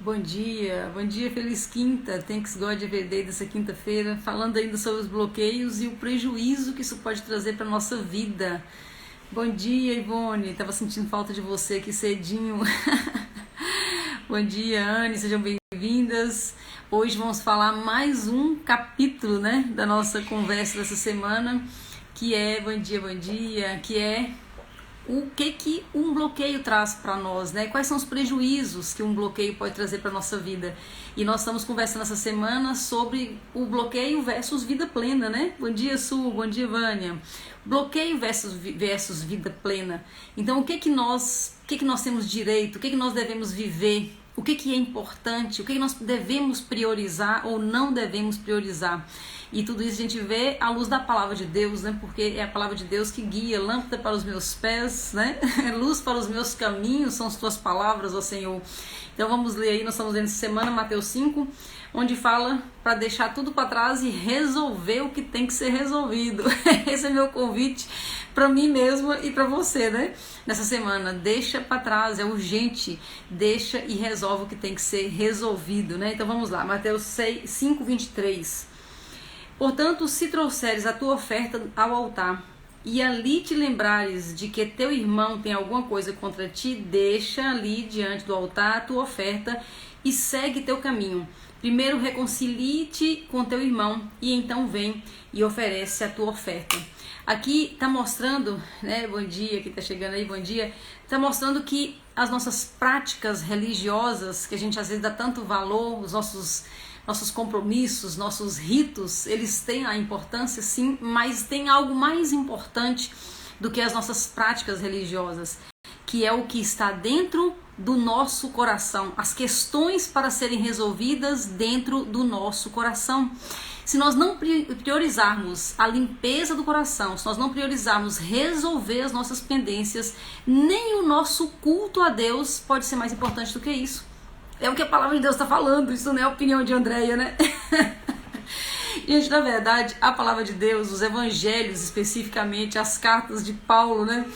Bom dia, feliz quinta, Thanks God Everyday dessa quinta-feira, falando ainda sobre os bloqueios e o prejuízo que isso pode trazer para nossa vida. Bom dia, Ivone, tava sentindo falta de você aqui cedinho. Bom dia, Anne, sejam bem-vindas. Hoje vamos falar mais um capítulo, né, da nossa conversa dessa semana, que é, bom dia, que é o que um bloqueio traz para nós, né? Quais são os prejuízos que um bloqueio pode trazer para nossa vida? E nós estamos conversando essa semana sobre o bloqueio versus vida plena, né? Bom dia, Su, bom dia, Vânia. Bloqueio versus vida plena. Então, o que nós temos direito? O que nós devemos viver? O que é importante? O que nós devemos priorizar ou não devemos priorizar? E tudo isso a gente vê à luz da palavra de Deus, né? Porque é a palavra de Deus que guia, lâmpada para os meus pés, né? Luz para os meus caminhos, são as tuas palavras, ó Senhor. Então vamos ler aí, nós estamos lendo essa semana, Mateus 5, onde fala para deixar tudo para trás e resolver o que tem que ser resolvido. Esse é meu convite para mim mesma e para você, né? Nessa semana, deixa para trás, é urgente, deixa e resolve o que tem que ser resolvido, né? Então vamos lá, Mateus 5, 23. Portanto, se trouxeres a tua oferta ao altar e ali te lembrares de que teu irmão tem alguma coisa contra ti, deixa ali diante do altar a tua oferta e segue teu caminho. Primeiro reconcilie-te com teu irmão e então vem e oferece a tua oferta. Aqui está mostrando, né, bom dia, que está chegando aí, bom dia, está mostrando que as nossas práticas religiosas, que a gente às vezes dá tanto valor, os nossos compromissos, nossos ritos, eles têm a importância sim, mas tem algo mais importante do que as nossas práticas religiosas, que é o que está dentro do nosso coração, as questões para serem resolvidas dentro do nosso coração. Se nós não priorizarmos a limpeza do coração, se nós não priorizarmos resolver as nossas pendências, nem o nosso culto a Deus pode ser mais importante do que isso. É o que a palavra de Deus está falando, isso não é a opinião de Andréia, né? Gente, na verdade, a palavra de Deus, os evangelhos especificamente, as cartas de Paulo, né?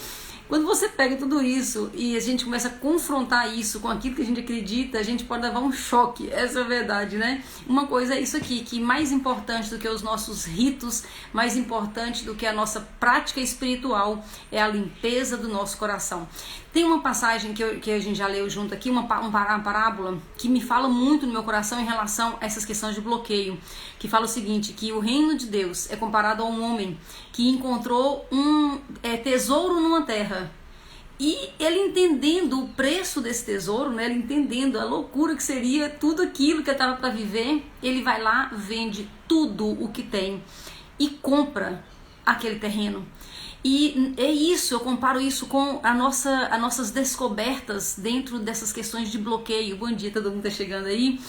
Quando você pega tudo isso e a gente começa a confrontar isso com aquilo que a gente acredita, a gente pode levar um choque, essa é a verdade, né? Uma coisa é isso aqui, que mais importante do que os nossos ritos, mais importante do que a nossa prática espiritual é a limpeza do nosso coração. Tem uma passagem que a gente já leu junto aqui, uma parábola, que me fala muito no meu coração em relação a essas questões de bloqueio, que fala o seguinte, que o reino de Deus é comparado a um homem que encontrou um tesouro numa terra. E ele entendendo o preço desse tesouro, né, ele entendendo a loucura que seria tudo aquilo que ele estava para viver, ele vai lá, vende tudo o que tem e compra aquele terreno. E é isso, eu comparo isso com as nossas descobertas dentro dessas questões de bloqueio. Bom dia, todo mundo está chegando aí.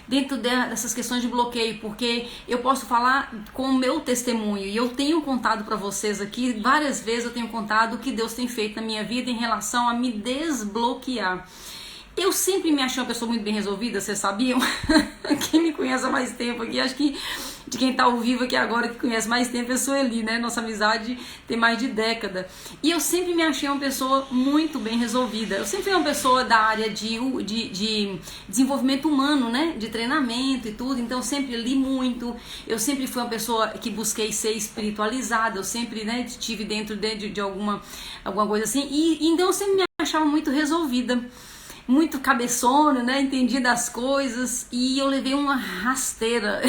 Dentro dessas questões de bloqueio, porque eu posso falar com o meu testemunho, e eu tenho contado para vocês aqui, várias vezes eu tenho contado o que Deus tem feito na minha vida em relação a me desbloquear. Eu sempre me achei uma pessoa muito bem resolvida, vocês sabiam? Quem me conhece há mais tempo aqui, acho que de quem tá ao vivo aqui agora, que conhece mais tempo, é a Sueli, né? Nossa amizade tem mais de década. E eu sempre me achei uma pessoa muito bem resolvida. Eu sempre fui uma pessoa da área de desenvolvimento humano, né? De treinamento e tudo. Então eu sempre li muito. Eu sempre fui uma pessoa que busquei ser espiritualizada. Eu sempre, né, estive dentro de alguma coisa assim. E então eu sempre me achava muito resolvida. Muito cabeçona, né? Entendi das coisas. E eu levei uma rasteira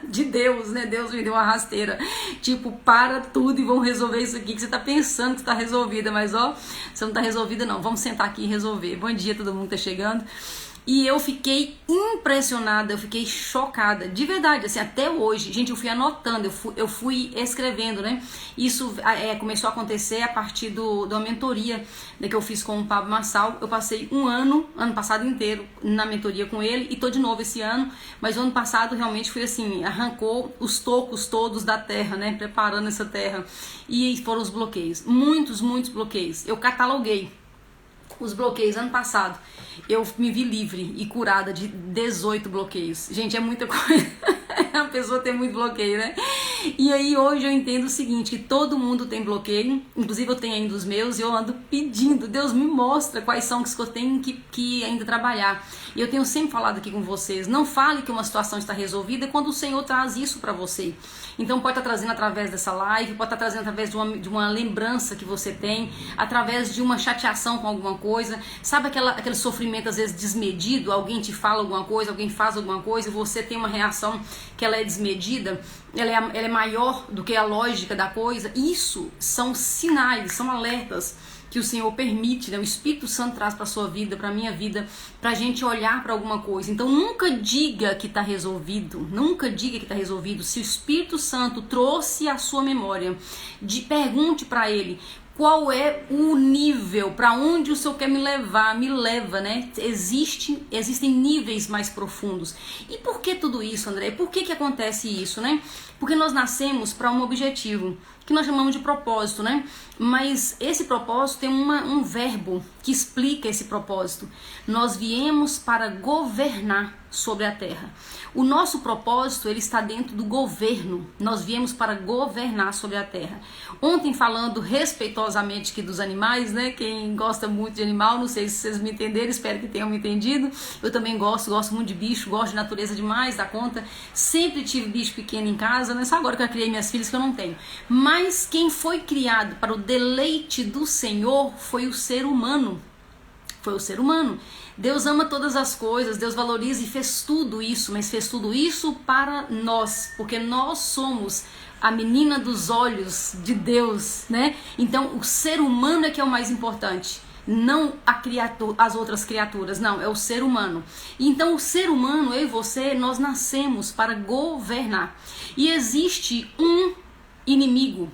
de Deus, né? Deus me deu uma rasteira. Tipo, para tudo e vamos resolver isso aqui que você tá pensando que está resolvida. Mas ó, você não tá resolvida não. Vamos sentar aqui e resolver. Bom dia, todo mundo tá chegando. E eu fiquei impressionada, eu fiquei chocada, de verdade, assim, até hoje, gente, eu fui anotando, eu fui escrevendo, né? Isso começou a acontecer a partir da mentoria, né, que eu fiz com o Pablo Marçal. Eu passei ano passado inteiro na mentoria com ele, e tô de novo esse ano, mas o ano passado realmente foi assim, arrancou os tocos todos da terra, né? Preparando essa terra, e foram os bloqueios, muitos bloqueios. Eu cataloguei os bloqueios ano passado. Eu me vi livre e curada de 18 bloqueios. Gente, é muita coisa. A pessoa tem muito bloqueio, né? E aí hoje eu entendo o seguinte, que todo mundo tem bloqueio, inclusive eu tenho ainda os meus, e eu ando pedindo, Deus me mostra quais são os que eu tenho que ainda trabalhar. E eu tenho sempre falado aqui com vocês, não fale que uma situação está resolvida quando o Senhor traz isso para você. Então pode estar trazendo através dessa live, pode estar trazendo através de uma lembrança que você tem, através de uma chateação com alguma coisa, sabe aquele sofrimento às vezes desmedido, alguém te fala alguma coisa, alguém faz alguma coisa e você tem uma reação que ela é desmedida, ela é maior do que a lógica da coisa. Isso são sinais, são alertas que o Senhor permite, né? O Espírito Santo traz para a sua vida, para a minha vida, para a gente olhar para alguma coisa. Então nunca diga que está resolvido, nunca diga que está resolvido. Se o Espírito Santo trouxe à sua memória, pergunte para Ele, qual é o nível, para onde o Senhor quer me levar, me leva, né? Existem níveis mais profundos. E por que tudo isso, André? Por que acontece isso, né? Porque nós nascemos para um objetivo, que nós chamamos de propósito, né? Mas esse propósito tem um verbo que explica esse propósito. Nós viemos para governar sobre a terra. O nosso propósito, ele está dentro do governo. Nós viemos para governar sobre a terra. Ontem, falando respeitosamente aqui dos animais, né? Quem gosta muito de animal, não sei se vocês me entenderam, espero que tenham me entendido. Eu também gosto muito de bicho, gosto de natureza demais, dá conta. Sempre tive bicho pequeno em casa, né? Só agora que eu criei minhas filhas que eu não tenho. Mas quem foi criado para o deleite do Senhor foi o ser humano. Foi o ser humano. Deus ama todas as coisas, Deus valoriza e fez tudo isso, mas fez tudo isso para nós, porque nós somos a menina dos olhos de Deus, né? Então o ser humano é que é o mais importante, não as outras criaturas, não, é o ser humano. Então o ser humano, eu e você, nós nascemos para governar. E existe um inimigo,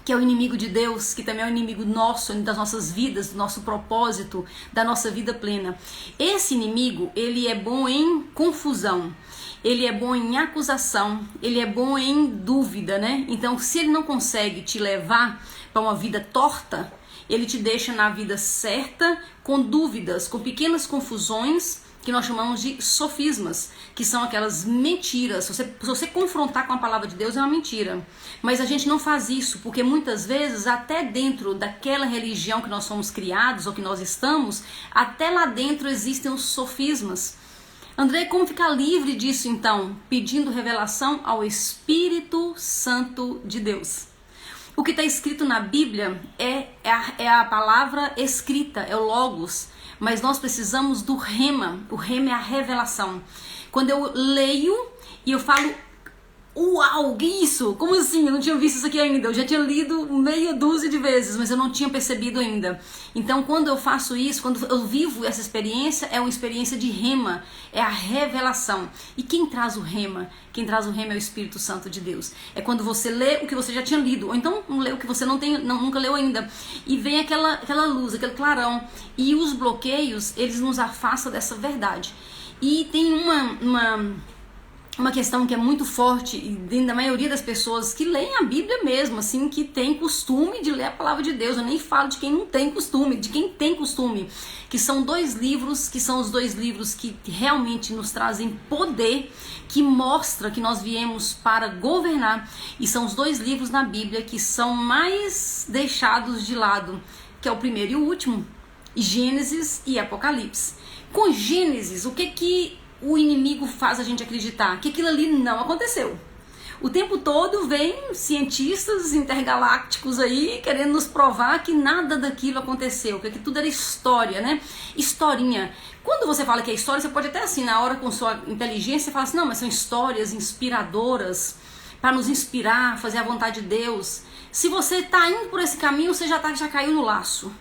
que é o inimigo de Deus, que também é o inimigo nosso, das nossas vidas, do nosso propósito, da nossa vida plena. Esse inimigo, ele é bom em confusão, ele é bom em acusação, ele é bom em dúvida, né? Então, se ele não consegue te levar para uma vida torta, ele te deixa na vida certa, com dúvidas, com pequenas confusões, que nós chamamos de sofismas, que são aquelas mentiras. Se você confrontar com a palavra de Deus, é uma mentira. Mas a gente não faz isso, porque muitas vezes, até dentro daquela religião que nós somos criados, ou que nós estamos, até lá dentro existem os sofismas. André, como ficar livre disso então? Pedindo revelação ao Espírito Santo de Deus. O que está escrito na Bíblia é a palavra escrita, é o Logos. Mas nós precisamos do rema. O rema é a revelação. Quando eu leio e eu falo, uau, que isso? Como assim? Eu não tinha visto isso aqui ainda. Eu já tinha lido meia dúzia de vezes, mas eu não tinha percebido ainda. Então, quando eu faço isso, quando eu vivo essa experiência, é uma experiência de rema, é a revelação. E quem traz o rema? Quem traz o rema é o Espírito Santo de Deus. É quando você lê o que você já tinha lido, ou então lê o que você nunca leu ainda. E vem aquela luz, aquele clarão. E os bloqueios, eles nos afastam dessa verdade. E tem uma questão que é muito forte dentro da maioria das pessoas que leem a Bíblia mesmo, assim, que tem costume de ler a palavra de Deus. Eu nem falo de quem não tem costume, de quem tem costume, que são dois livros, que são os dois livros que realmente nos trazem poder, que mostra que nós viemos para governar, e são os dois livros na Bíblia que são mais deixados de lado, que é o primeiro e o último, Gênesis e Apocalipse. Com Gênesis, o que o inimigo faz a gente acreditar? Que aquilo ali não aconteceu. O tempo todo vem cientistas intergalácticos aí querendo nos provar que nada daquilo aconteceu, que tudo era história, né? Historinha. Quando você fala que é história, você pode até assim, na hora com sua inteligência, falar assim, não, mas são histórias inspiradoras, para nos inspirar, fazer a vontade de Deus. Se você está indo por esse caminho, você já caiu no laço.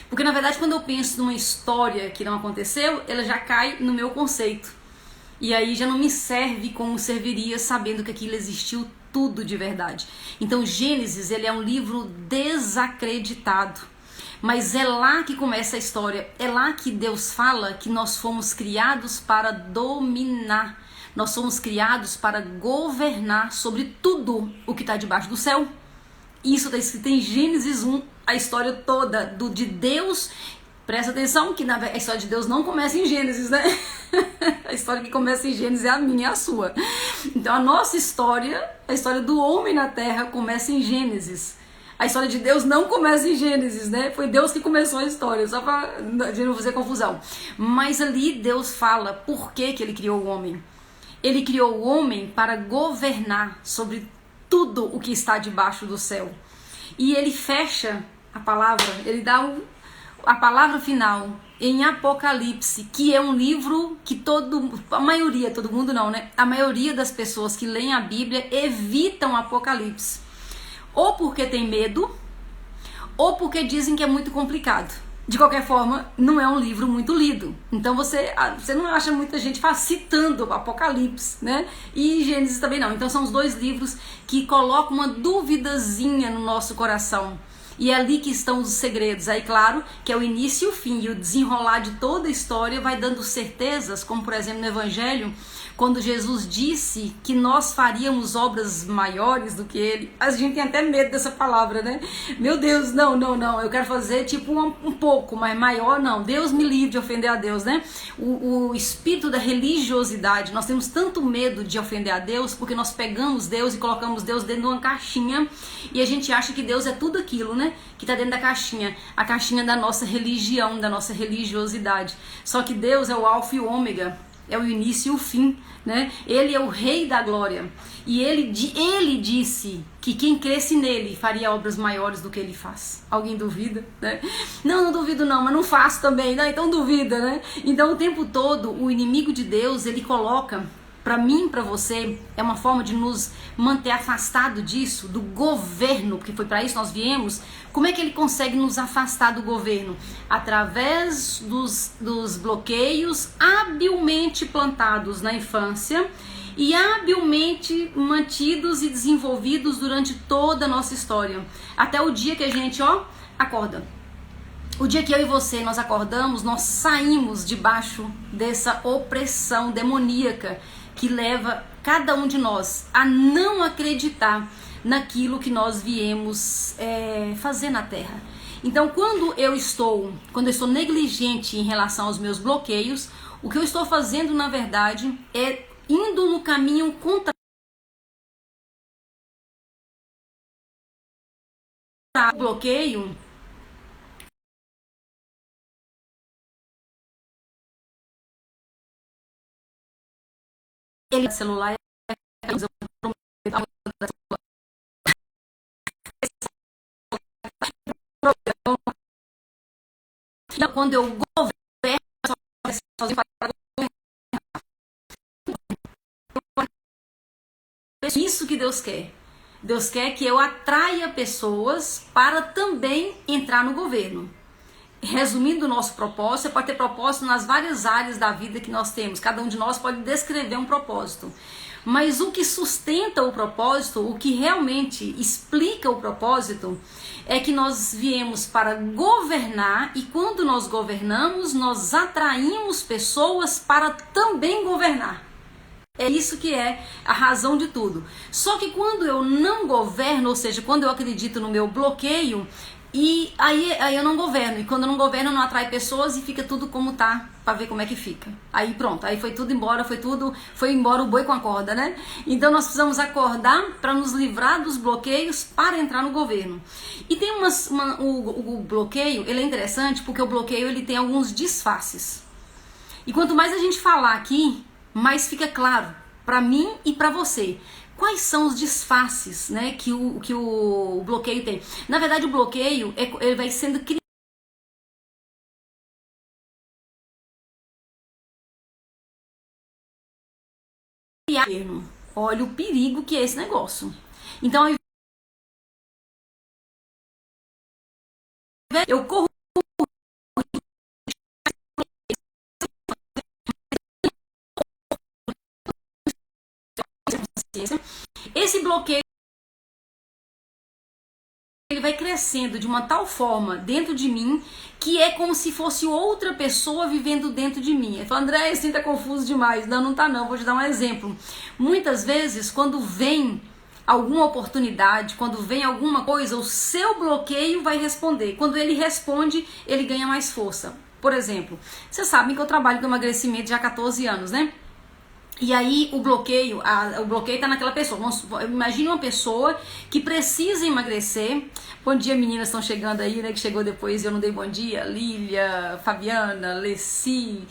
Porque na verdade, quando eu penso numa história que não aconteceu, ela já cai no meu conceito. E aí já não me serve como serviria sabendo que aquilo existiu tudo de verdade. Então Gênesis, ele é um livro desacreditado. Mas é lá que começa a história. É lá que Deus fala que nós fomos criados para dominar. Nós somos criados para governar sobre tudo o que está debaixo do céu. Isso está escrito em Gênesis 1, a história toda de Deus. Presta atenção que a história de Deus não começa em Gênesis, né? A história que começa em Gênesis é a minha e a sua. Então a nossa história, a história do homem na terra, começa em Gênesis. A história de Deus não começa em Gênesis, né? Foi Deus que começou a história, só para não fazer confusão. Mas ali Deus fala por que ele criou o homem. Ele criou o homem para governar sobre tudo o que está debaixo do céu. E ele fecha a palavra, ele dá a palavra final em Apocalipse, que é um livro que a maioria, todo mundo não, né? A maioria das pessoas que leem a Bíblia evitam Apocalipse. Ou porque tem medo, ou porque dizem que é muito complicado. De qualquer forma, não é um livro muito lido. Então você não acha muita gente citando Apocalipse, né? E Gênesis também não. Então são os dois livros que colocam uma duvidazinha no nosso coração. E é ali que estão os segredos. Aí, claro, que é o início e o fim. E o desenrolar de toda a história vai dando certezas, como por exemplo no Evangelho, quando Jesus disse que nós faríamos obras maiores do que ele. A gente tem até medo dessa palavra, né? Meu Deus, não. Eu quero fazer tipo um pouco, mas maior não. Deus me livre de ofender a Deus, né? O espírito da religiosidade. Nós temos tanto medo de ofender a Deus porque nós pegamos Deus e colocamos Deus dentro de uma caixinha e a gente acha que Deus é tudo aquilo, né? Que está dentro da caixinha. A caixinha da nossa religião, da nossa religiosidade. Só que Deus é o alfa e o ômega. É o início e o fim, né? Ele é o rei da glória. E ele disse que quem cresce nele faria obras maiores do que ele faz. Alguém duvida, né? Não duvido não, mas não faço também, né? Então duvida, né? Então o tempo todo o inimigo de Deus, ele coloca, para mim, para você, é uma forma de nos manter afastado disso, do governo, porque foi para isso nós viemos. Como é que ele consegue nos afastar do governo? Através dos bloqueios habilmente plantados na infância e habilmente mantidos e desenvolvidos durante toda a nossa história. Até o dia que a gente, acorda. O dia que eu e você, nós acordamos, nós saímos debaixo dessa opressão demoníaca que leva cada um de nós a não acreditar naquilo que nós viemos fazer na Terra. Então, quando eu estou negligente em relação aos meus bloqueios, o que eu estou fazendo, na verdade, é indo no caminho contrário ao bloqueio. Ele celular quando eu governo sozinho para isso que Deus quer. Deus quer que eu atraia pessoas para também entrar no governo. Resumindo o nosso propósito, você pode ter propósito nas várias áreas da vida que nós temos. Cada um de nós pode descrever um propósito. Mas o que sustenta o propósito, o que realmente explica o propósito, é que nós viemos para governar e quando nós governamos, nós atraímos pessoas para também governar. É isso que é a razão de tudo. Só que quando eu não governo, ou seja, quando eu acredito no meu bloqueio, e aí eu não governo, e quando eu não governo eu não atrai pessoas e fica tudo como tá, pra ver como é que fica. Aí pronto, aí foi tudo embora, foi embora o boi com a corda, né? Então nós precisamos acordar para nos livrar dos bloqueios para entrar no governo. E tem o bloqueio, ele é interessante porque o bloqueio ele tem alguns disfarces. E quanto mais a gente falar aqui, mais fica claro para mim e para você. Quais são os disfarces, né, que o bloqueio tem? Na verdade, o bloqueio ele vai sendo criado. Olha o perigo que é esse negócio. Então, eu corro. Esse bloqueio ele vai crescendo de uma tal forma dentro de mim que é como se fosse outra pessoa vivendo dentro de mim. Eu falo, André, assim tá confuso demais. Não tá não, vou te dar um exemplo. Muitas vezes, quando vem alguma oportunidade, quando vem alguma coisa, o seu bloqueio vai responder. Quando ele responde, ele ganha mais força. Por exemplo, vocês sabem que eu trabalho com emagrecimento já há 14 anos, né? E aí o bloqueio tá naquela pessoa. Imagine uma pessoa que precisa emagrecer. Bom dia, meninas, estão chegando aí, né? Que chegou depois, eu não dei bom dia. Lília, Fabiana, Leci,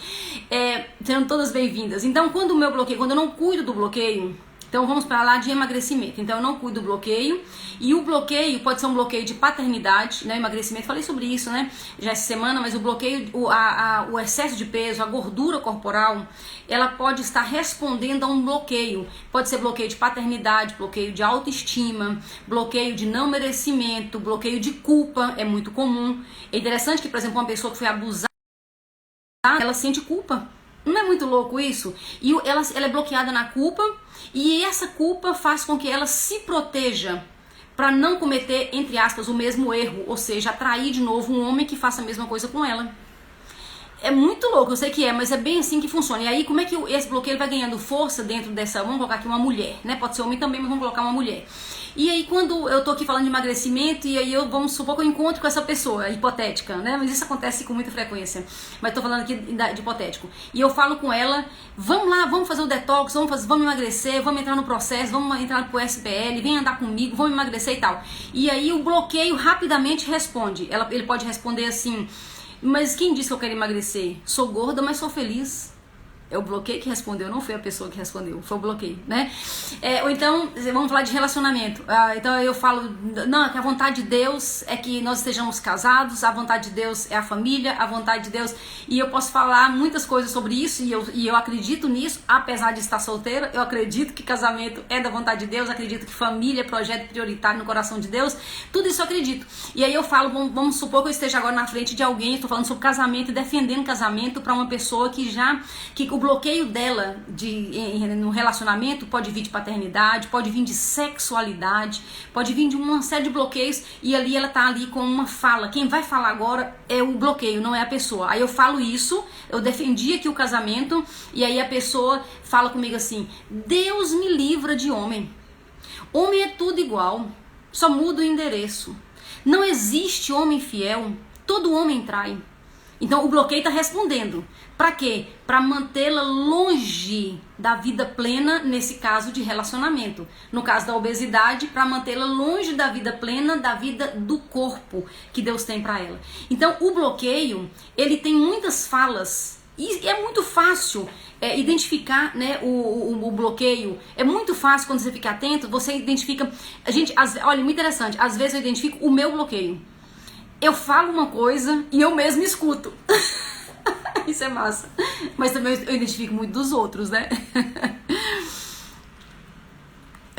sendo todas bem-vindas. Então, quando eu não cuido do bloqueio, então vamos para lá de emagrecimento. Então eu não cuido do bloqueio. E o bloqueio pode ser um bloqueio de paternidade, né? Emagrecimento, falei sobre isso, né? Já essa semana, mas o bloqueio, o excesso de peso, a gordura corporal, ela pode estar respondendo a um bloqueio. Pode ser bloqueio de paternidade, bloqueio de autoestima, bloqueio de não merecimento, bloqueio de culpa, é muito comum. É interessante que, por exemplo, uma pessoa que foi abusada, ela sente culpa. Não é muito louco isso? E ela é bloqueada na culpa, e essa culpa faz com que ela se proteja para não cometer, entre aspas, o mesmo erro, ou seja, atrair de novo um homem que faça a mesma coisa com ela. É muito louco, eu sei que é, mas é bem assim que funciona. E aí, como é que esse bloqueio vai ganhando força dentro dessa... Vamos colocar aqui uma mulher, né? Pode ser homem também, mas vamos colocar uma mulher. E aí, quando eu tô aqui falando de emagrecimento, e aí vamos supor que eu encontro com essa pessoa, hipotética, né? Mas isso acontece com muita frequência. Mas tô falando aqui de hipotético. E eu falo com ela, vamos lá, vamos fazer o detox, vamos emagrecer, vamos entrar no processo, vamos entrar pro SPL, vem andar comigo, vamos emagrecer e tal. E aí, o bloqueio rapidamente responde. Ele pode responder assim... Mas quem disse que eu quero emagrecer? Sou gorda, mas sou feliz. É o bloqueio que respondeu, não foi a pessoa que respondeu, foi o bloqueio, né? Ou então, vamos falar de relacionamento. Então eu falo, não, que a vontade de Deus é que nós estejamos casados, a vontade de Deus é a família, a vontade de Deus... E eu posso falar muitas coisas sobre isso, e eu acredito nisso, apesar de estar solteira, eu acredito que casamento é da vontade de Deus, acredito que família é projeto prioritário no coração de Deus, tudo isso eu acredito. E aí eu falo, vamos supor que eu esteja agora na frente de alguém, estou falando sobre casamento e defendendo casamento para uma pessoa que o bloqueio dela no relacionamento pode vir de paternidade, pode vir de sexualidade, pode vir de uma série de bloqueios, e ali ela tá ali com uma fala. Quem vai falar agora é o bloqueio, não é a pessoa. Aí eu falo isso, eu defendi aqui o casamento, e aí a pessoa fala comigo assim: Deus me livra de homem. Homem é tudo igual, só muda o endereço. Não existe homem fiel, todo homem trai. Então o bloqueio está respondendo. Para quê? Para mantê-la longe da vida plena, nesse caso de relacionamento. No caso da obesidade, para mantê-la longe da vida plena, da vida do corpo que Deus tem para ela. Então o bloqueio, ele tem muitas falas. E é muito fácil identificar, né, o bloqueio. É muito fácil quando você fica atento, você identifica... Olha, muito interessante, às vezes eu identifico o meu bloqueio. Eu falo uma coisa e eu mesmo escuto. Isso é massa. Mas também eu identifico muito dos outros, né?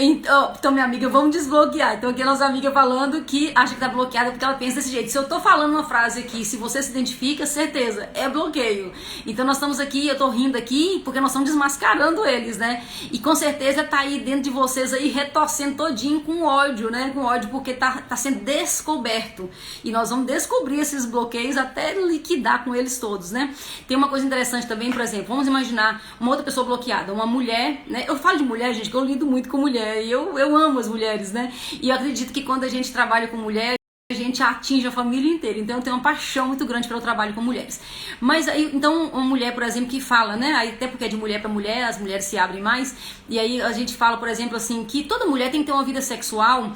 Então, minha amiga, vamos desbloquear. Então, aqui a nossa amiga falando que acha que tá bloqueada porque ela pensa desse jeito. Se eu tô falando uma frase aqui, se você se identifica, certeza, é bloqueio. Então, nós estamos aqui, eu tô rindo aqui, porque nós estamos desmascarando eles, né? E com certeza tá aí dentro de vocês aí, retorcendo todinho com ódio, né? Com ódio, porque tá sendo descoberto. E nós vamos descobrir esses bloqueios até liquidar com eles todos, né? Tem uma coisa interessante também, por exemplo, vamos imaginar uma outra pessoa bloqueada, uma mulher, né? Eu falo de mulher, gente, que eu lido muito com mulher. E eu amo as mulheres, né? E eu acredito que quando a gente trabalha com mulher, a gente atinge a família inteira. Então eu tenho uma paixão muito grande pelo trabalho com mulheres. Mas aí, então, uma mulher, por exemplo, que fala, né? Aí, até porque é de mulher para mulher, as mulheres se abrem mais. E aí a gente fala, por exemplo, assim, que toda mulher tem que ter uma vida sexual,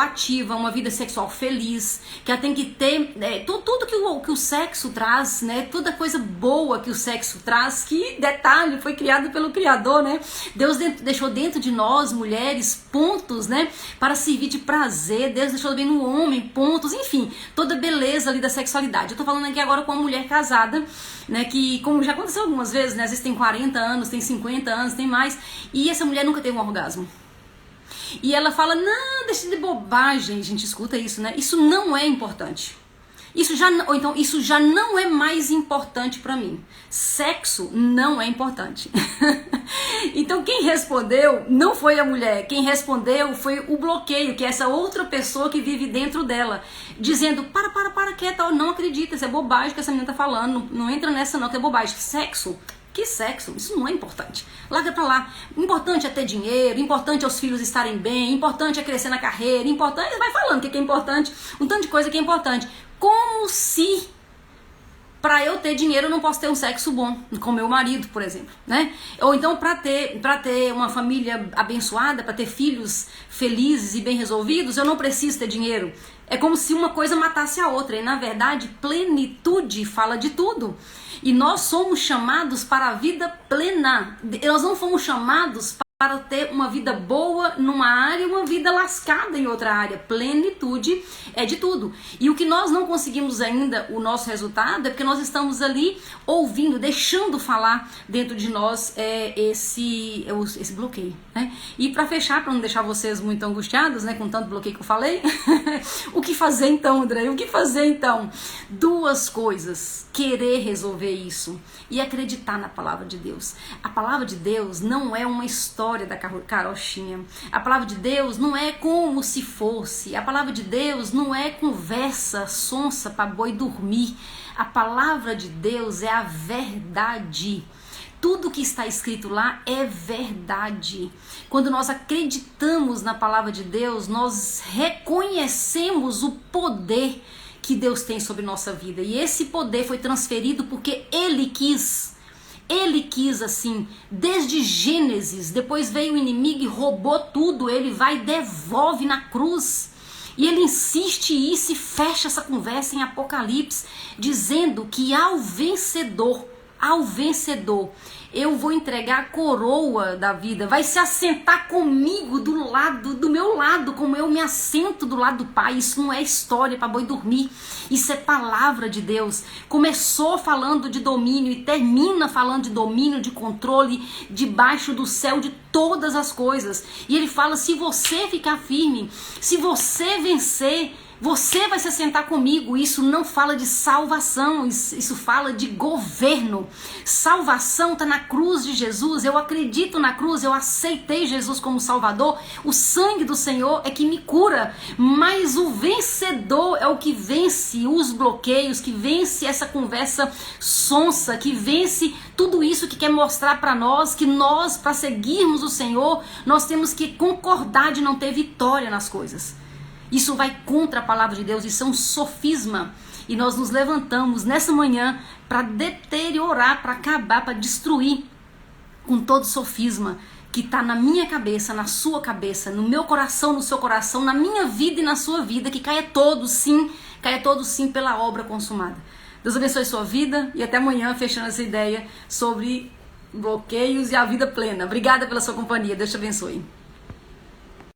ativa, uma vida sexual feliz, que ela tem que ter tudo que o sexo traz, né? Toda coisa boa que o sexo traz, que, detalhe, foi criado pelo Criador, né? Deus deixou dentro de nós, mulheres, pontos, né? Para servir de prazer. Deus deixou bem no homem, pontos, enfim, toda a beleza ali da sexualidade. Eu tô falando aqui agora com uma mulher casada, né, que, como já aconteceu algumas vezes, né, às vezes tem 40 anos, tem 50 anos, tem mais, e essa mulher nunca teve um orgasmo. E ela fala, não, deixa de bobagem, gente, escuta isso, né, isso não é importante. Isso já não é mais importante pra mim. Sexo não é importante. Então quem respondeu não foi a mulher, quem respondeu foi o bloqueio, que é essa outra pessoa que vive dentro dela, dizendo, para, quieta, não acredita, isso é bobagem que essa menina tá falando, não entra nessa não, que é bobagem. Sexo? Que sexo? Isso não é importante. Larga pra lá. Importante é ter dinheiro, importante é os filhos estarem bem, importante é crescer na carreira, importante... Vai falando o que é importante, um tanto de coisa que é importante. Como se Para eu ter dinheiro, eu não posso ter um sexo bom com meu marido, por exemplo, né? Ou então, para ter uma família abençoada, para ter filhos felizes e bem resolvidos, eu não preciso ter dinheiro. É como se uma coisa matasse a outra. E, na verdade, plenitude fala de tudo. E nós somos chamados para a vida plena. Nós não fomos chamados para ter uma vida boa numa área e uma vida lascada em outra área. Plenitude é de tudo. E o que nós não conseguimos ainda, o nosso resultado, é porque nós estamos ali ouvindo, deixando falar dentro de nós esse bloqueio, né? E para fechar, para não deixar vocês muito angustiados, né, com tanto bloqueio que eu falei, o que fazer então, André? O que fazer então? Duas coisas: querer resolver isso e acreditar na palavra de Deus. A palavra de Deus não é uma história da carochinha. A palavra de Deus não é como se fosse. A palavra de Deus não é conversa sonsa para boi dormir. A palavra de Deus é a verdade. Tudo que está escrito lá é verdade. Quando nós acreditamos na palavra de Deus, nós reconhecemos o poder que Deus tem sobre nossa vida. E esse poder foi transferido porque Ele quis. Ele quis assim, desde Gênesis. Depois veio o inimigo e roubou tudo. Ele vai e devolve na cruz. E ele insiste isso e fecha essa conversa em Apocalipse, dizendo que ao vencedor, eu vou entregar a coroa da vida, vai se assentar comigo do meu lado, como eu me assento do lado do Pai. Isso não é história para boi dormir, isso é palavra de Deus. Começou falando de domínio e termina falando de domínio, de controle, debaixo do céu de todas as coisas. E ele fala: se você ficar firme, se você vencer, você vai se assentar comigo. Isso não fala de salvação, isso fala de governo. Salvação está na cruz de Jesus. Eu acredito na cruz, eu aceitei Jesus como Salvador. O sangue do Senhor é que me cura. Mas o vencedor é o que vence os bloqueios, que vence essa conversa sonsa, que vence tudo isso que quer mostrar para nós que nós, para seguirmos o Senhor, nós temos que concordar de não ter vitória nas coisas. Isso vai contra a palavra de Deus, isso é um sofisma. E nós nos levantamos nessa manhã para deteriorar, para acabar, para destruir com todo sofisma que está na minha cabeça, na sua cabeça, no meu coração, no seu coração, na minha vida e na sua vida, que caia todo sim pela obra consumada. Deus abençoe sua vida e até amanhã, fechando essa ideia sobre bloqueios e a vida plena. Obrigada pela sua companhia, Deus te abençoe.